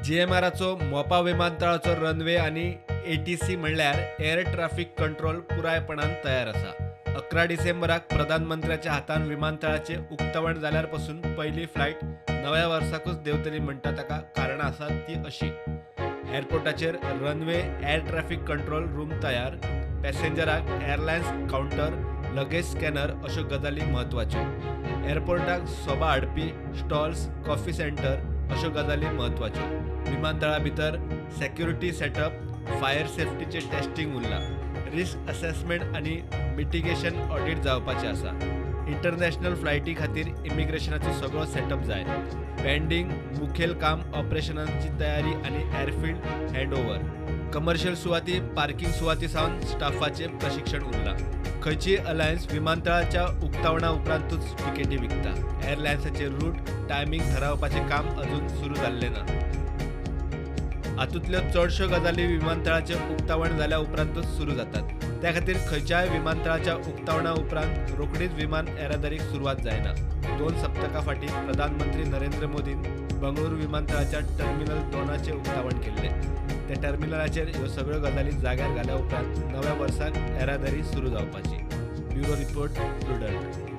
जीएमआरचो मोपा विमानतळाचो रनवे आनी एटीसी म्हणल्यार एअर ट्रॅफिक कंट्रोल पुरायपणान तयार आसा. 11 डिसेंबराक प्रधानमंत्र्याच्या हातान विमानतळाचे उक्तावण जाल्यार पासून पयली फ्लायट नव्या वर्साकूच देंवतली म्हणटा ताका कारणां आसात ती अशी. एअरपोर्टाचेर runway air traffic control room तयार, पॅसेंजराक एअरलायन्स कावंटर, लगेज स्कॅनर अश्यो गजाली म्हत्वाच्यो. एअरपोर्टाक सोबा हाडपी स्टॉल्स, कॉफी सेंटर अश्यो गजाली म्हत्वाच्यो. विमानतळा भितर सेक्युरिटी सेटअप, फायर सेफ्टीचे टेस्टिंग उरला. रिस्क असेसमेंट आनी मिटिगेशन ऑडिट जावपाचें आसा. इंटरनॅशनल फ्लायटी खातीर इमिग्रेशनाचो सगळो सेटअप जाय. पेंडींग मुखेल काम ऑपरेशनांची तयारी आनी एअरफील्ड हँडओव्हर. कमर्शियल सुवाती, पार्किंग सुवाती सावन स्टाफाचें प्रशिक्षण उरलां. खंयचीय अलायन्स विमानतळाच्या उक्तावणा उपरांतूच तिकेटी विकता. एअरलायन्साचे रूट, टायमींग थारावपाचें काम अजून सुरू जाल्लें ना. हातूंतल्यो चडश्यो गजाली विमानतळाचें उक्तावण जाल्या उपरांतूच सुरू जातात. त्या खातीर खंयच्याय विमानतळाच्या उक्तावणा उपरांत रोखडीच विमान येरादारीक सुरवात जायना. 2 सप्तकां फाटीं प्रधानमंत्री नरेंद्र मोदीन बंगळुरू विमानतळाच्या टर्मिनल 2चे उक्तावण केल्लें. त्या टर्मिनलाचेर ह्यो सगळ्यो गजाली जाग्यार घाल्या उपरांत नव्या वर्साक येरादारी सुरू जावपाची. Bureau report, prudent.